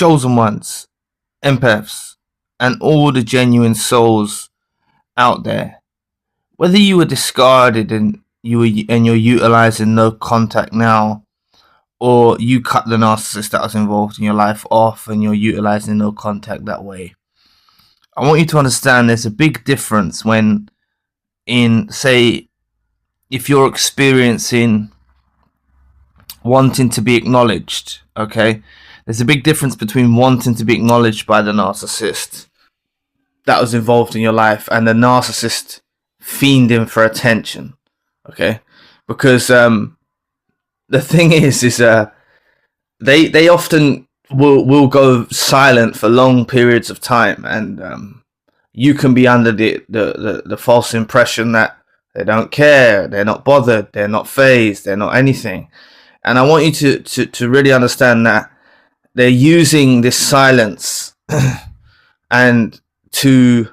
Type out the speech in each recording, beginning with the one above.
chosen ones, empaths, and all the genuine souls out there, whether you were discarded and you're utilizing no contact now, or you cut the narcissist that was involved in your life off and you're utilizing no contact that way, I want you to understand there's a big difference when, say, if you're experiencing wanting to be acknowledged, okay? There's a big difference between wanting to be acknowledged by the narcissist that was involved in your life and the narcissist fiending for attention, okay? Because the thing is they often will go silent for long periods of time, and you can be under the false impression that they don't care, they're not bothered, they're not phased, they're not anything. And I want you to really understand that they're using this silence and to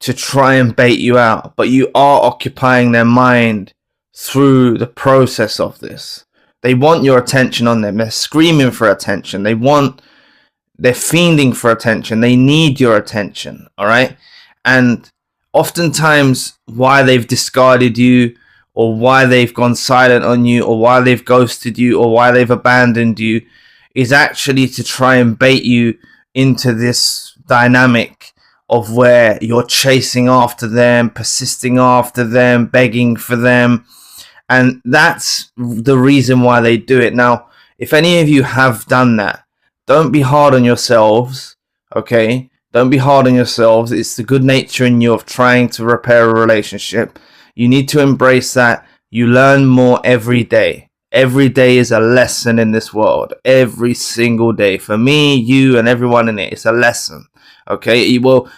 try and bait you out, but you are occupying their mind through the process of this. They want your attention on them. They're screaming for attention. They're fiending for attention. They need your attention. All right. And oftentimes why they've discarded you, or why they've gone silent on you, or why they've ghosted you, or why they've abandoned you, is actually to try and bait you into this dynamic of where you're chasing after them, persisting after them, begging for them. And that's the reason why they do it. Now, if any of you have done that, don't be hard on yourselves, okay? Don't be hard on yourselves. It's the good nature in you of trying to repair a relationship. You need to embrace that. You learn more every day. Every day is a lesson in this world. Every single day. For me, you, and everyone in it, it's a lesson, okay? Well,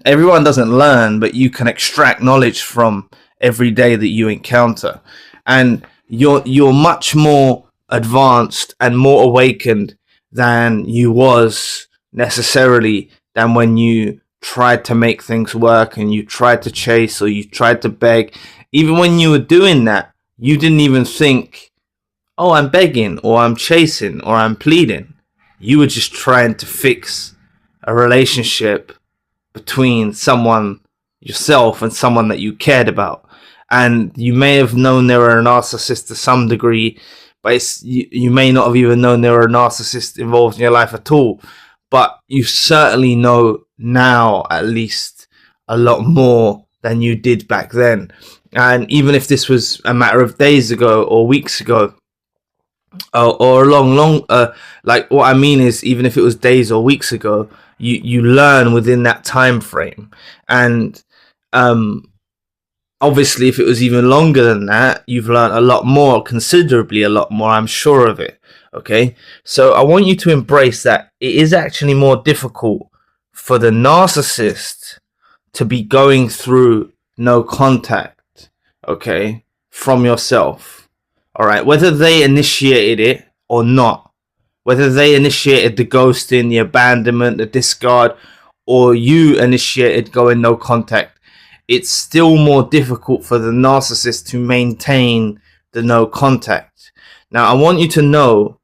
everyone doesn't learn, but you can extract knowledge from every day that you encounter, and you're much more advanced and more awakened than you was necessarily than when you tried to make things work and you tried to chase or you tried to beg. Even when you were doing that, you didn't even think, oh, I'm begging or I'm chasing or I'm pleading. You were just trying to fix a relationship between someone, yourself, and someone that you cared about. And you may have known they were a narcissist to some degree, but you may not have even known there were a narcissist involved in your life at all. But you certainly know now, at least, a lot more than you did back then. And even if this was a matter of days ago or weeks ago, or long, like what I mean is, even if it was days or weeks ago, you learn within that time frame. And obviously, if it was even longer than that, you've learned a lot more, considerably a lot more, I'm sure of it. Okay, so I want you to embrace that it is actually more difficult for the narcissist to be going through no contact, okay, from yourself. All right, whether they initiated it or not, whether they initiated the ghosting, the abandonment, the discard, or you initiated going no contact, it's still more difficult for the narcissist to maintain the no contact. Now, I want you to know,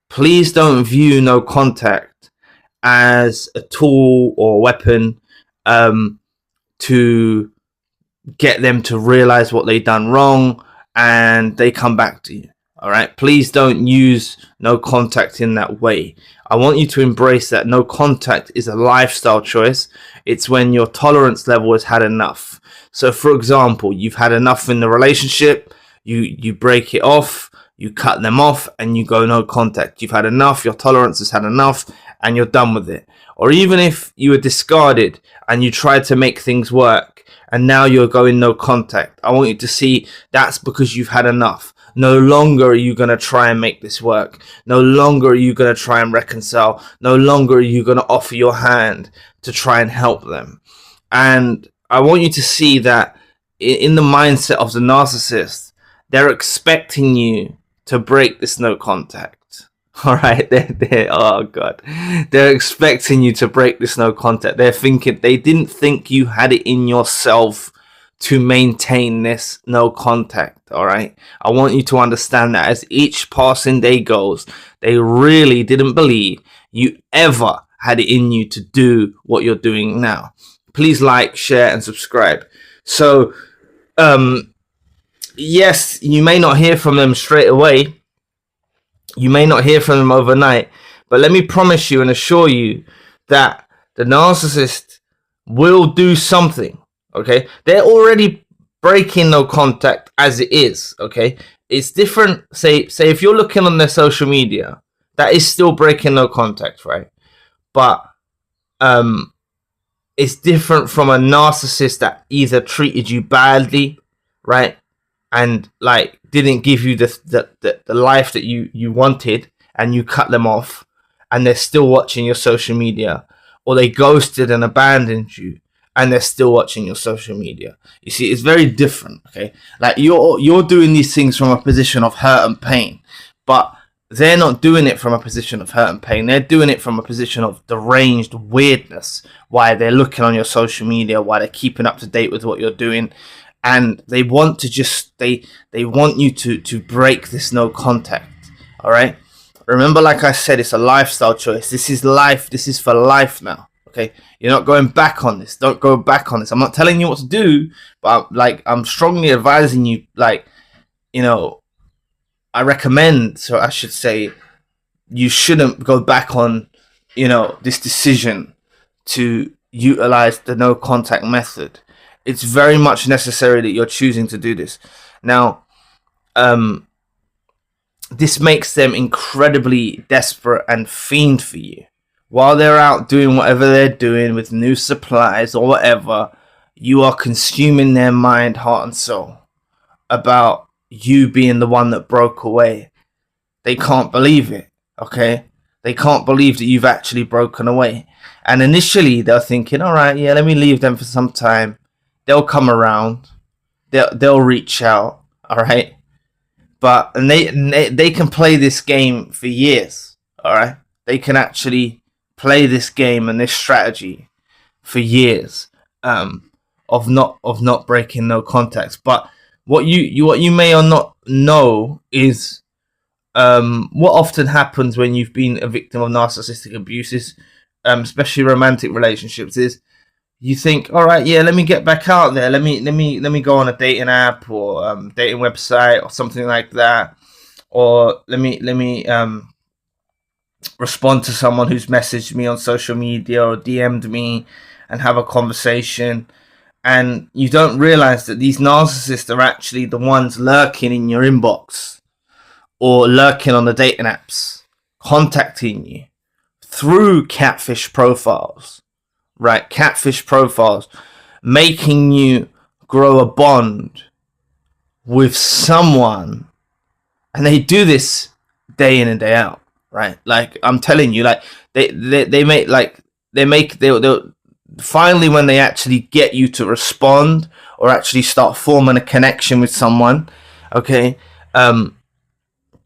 please don't view no contact as a tool or weapon to get them to realize what they've done wrong and they come back to you. All right, please don't use no contact in that way. I want you to embrace that no contact is a lifestyle choice. It's when your tolerance level has had enough. So, for example, you've had enough in the relationship, you break it off, you cut them off, and you go no contact. You've had enough, your tolerance has had enough, and you're done with it. Or even if you were discarded and you tried to make things work, and now you're going no contact, I want you to see that's because you've had enough. No longer are you going to try and make this work. No longer are you going to try and reconcile. No longer are you going to offer your hand to try and help them. And I want you to see that in the mindset of the narcissist, they're expecting you to break this no contact. All right, oh God, they're expecting you to break this no contact. They're thinking, they didn't think you had it in yourself to maintain this no contact. All right, I want you to understand that as each passing day goes, they really didn't believe you ever had it in you to do what you're doing now. Please like, share, and subscribe. So, yes, you may not hear from them straight away. You may not hear from them overnight. But let me promise you and assure you that the narcissist will do something. Okay? They're already breaking no contact as it is. Okay? It's different. Say if you're looking on their social media, that is still breaking no contact, right? But it's different from a narcissist that either treated you badly, right, and like didn't give you the life that you wanted, and you cut them off, and they're still watching your social media, or they ghosted and abandoned you, and they're still watching your social media. You see, it's very different. Okay, like you're doing these things from a position of hurt and pain, but they're not doing it from a position of hurt and pain. They're doing it from a position of deranged weirdness. Why they're looking on your social media, why they're keeping up to date with what you're doing, and they want to just they want you to break this no contact. All right. Remember, like I said, it's a lifestyle choice. This is life. This is for life now. Okay, you're not going back on this. Don't go back on this. I'm not telling you what to do, but I'm strongly advising you. Like, you know, I recommend, so I should say, you shouldn't go back on, you know, this decision to utilize the no contact method. It's very much necessary that you're choosing to do this. Now, this makes them incredibly desperate and fiend for you. While they're out doing whatever they're doing with new supplies or whatever, you are consuming their mind, heart, and soul about you being the one that broke away. They can't believe it. Okay, they can't believe that you've actually broken away. And initially they're thinking, all right, yeah, let me leave them for some time. They'll come around. They'll reach out. All right, but and they can play this game for years. All right, they can actually play this game and this strategy for years of not breaking no contacts. But what you may or not know is what often happens when you've been a victim of narcissistic abuses, especially romantic relationships, is you think, all right, yeah, let me get back out there. Let me go on a dating app or dating website or something like that, or let me respond to someone who's messaged me on social media or DM'd me and have a conversation. And you don't realize that these narcissists are actually the ones lurking in your inbox or lurking on the dating apps, contacting you through catfish profiles, right? Catfish profiles, making you grow a bond with someone. And they do this day in and day out, right? Like, I'm telling you, like they'll finally, when they actually get you to respond or actually start forming a connection with someone, okay,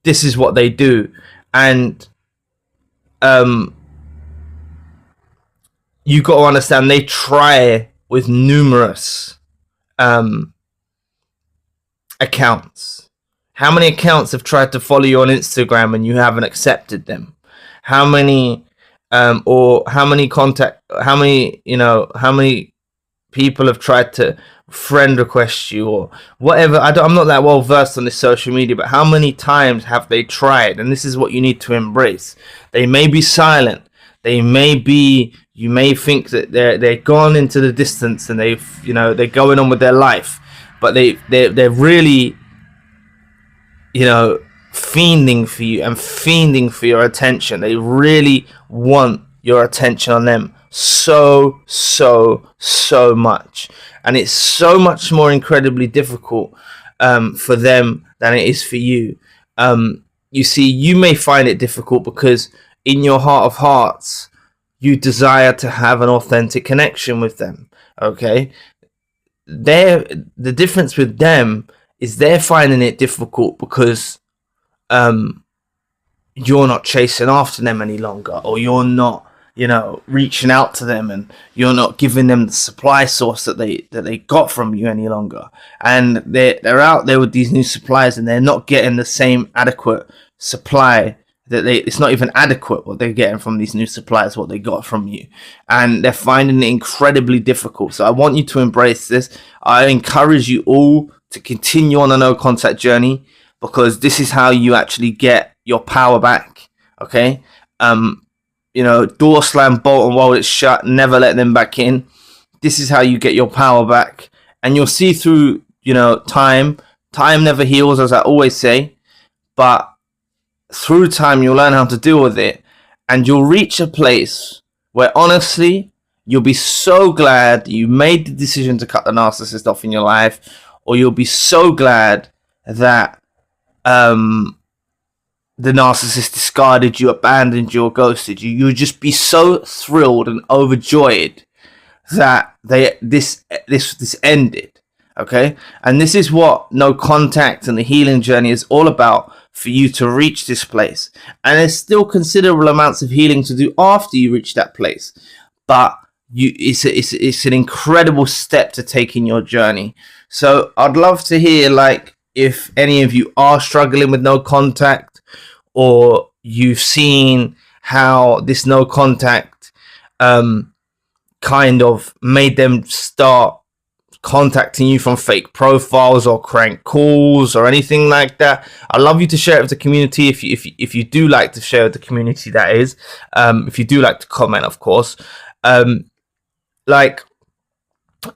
this is what they do. And you got to understand, they try with numerous accounts. How many accounts have tried to follow you on Instagram and you haven't accepted them? How many how many people have tried to friend request you or whatever? I'm not that well versed on this social media, but how many times have they tried? And this is what you need to embrace. They may be silent. They may be, you may think that they're gone into the distance and they're going on with their life, but they're really, fiending for you and fiending for your attention. They really want your attention on them so much, and it's so much more incredibly difficult for them than it is for you. You see, you may find it difficult because in your heart of hearts you desire to have an authentic connection with them. Okay, the difference with them is they're finding it difficult because you're not chasing after them any longer, or you're not reaching out to them, and you're not giving them the supply source that they got from you any longer. And they're out there with these new supplies and they're not getting the same adequate supply that it's not even adequate what they're getting from these new suppliers, what they got from you, and they're finding it incredibly difficult. So I want you to embrace this. I encourage you all to continue on a no contact journey, because this is how you actually get your power back. Okay, door slam, bolt, and while it's shut, never let them back in. This is how you get your power back, and you'll see through time never heals, as I always say, but through time you'll learn how to deal with it, and you'll reach a place where honestly you'll be so glad you made the decision to cut the narcissist off in your life, or you'll be so glad that the narcissist discarded you, abandoned you, or ghosted you. You'll just be so thrilled and overjoyed that this ended. Okay, and this is what no contact and the healing journey is all about, for you to reach this place. And there's still considerable amounts of healing to do after you reach that place, but it's an incredible step to take in your journey. So I'd love to hear, like, if any of you are struggling with no contact, or you've seen how this no contact kind of made them start contacting you from fake profiles or crank calls or anything like that. I'd love you to share it with the community. If you do like to share with the community, that is, if you do like to comment, of course. Like,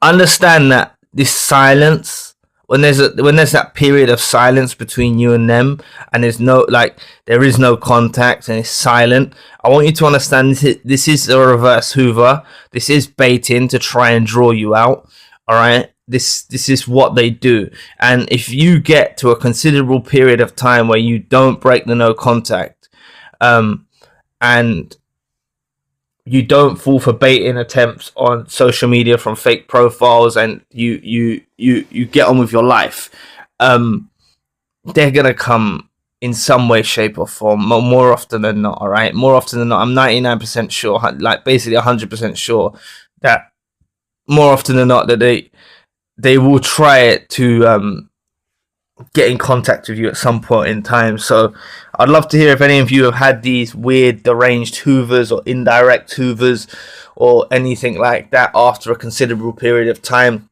understand that this silence, when there's that period of silence between you and them, and there is no contact and it's silent, I want you to understand this is a reverse hoover. This is baiting to try and draw you out. All right, this is what they do. And if you get to a considerable period of time where you don't break the no contact, and you don't fall for baiting attempts on social media from fake profiles, and you get on with your life, they're gonna come in some way, shape, or form, more often than not. All right, more often than not. I'm 99% sure, like basically 100% sure, that more often than not that they will try it to get in contact with you at some point in time. So I'd love to hear if any of you have had these weird deranged hoovers or indirect hoovers or anything like that after a considerable period of time.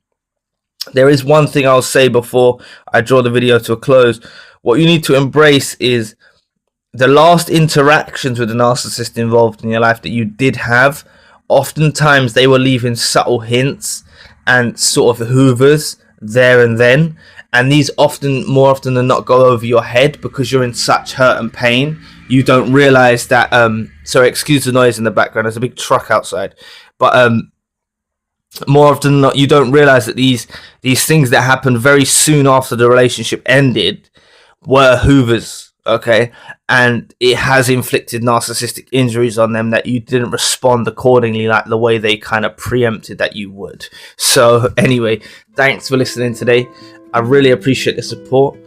There is one thing I'll say before I draw the video to a close. What you need to embrace is the last interactions with the narcissist involved in your life that you did have. Oftentimes they were leaving subtle hints and sort of hoovers there and then, and these more often than not go over your head because you're in such hurt and pain. You don't realize that sorry, excuse the noise in the background, there's a big truck outside, but more often than not you don't realize that these things that happened very soon after the relationship ended were hoovers. Okay, and it has inflicted narcissistic injuries on them that you didn't respond accordingly, like the way they kind of preempted that you would. So anyway, thanks for listening today. I really appreciate the support.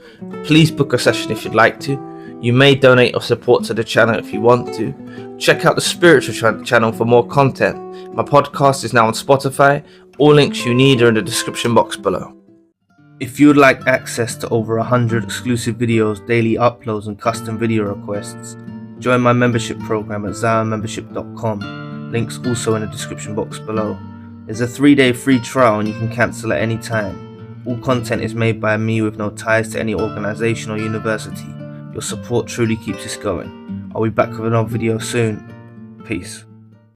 Please book a session if you'd like to. You may donate or support to the channel if you want to. Check out the spiritual channel for more content. My podcast is now on Spotify. All links you need are in the description box below. If you'd like access to over 100 exclusive videos, daily uploads, and custom video requests, join my membership program at ZionMembership.com. Links also in the description box below. There's a 3-day free trial and you can cancel at any time. All content is made by me with no ties to any organization or university. Your support truly keeps us going. I'll be back with another video soon. Peace.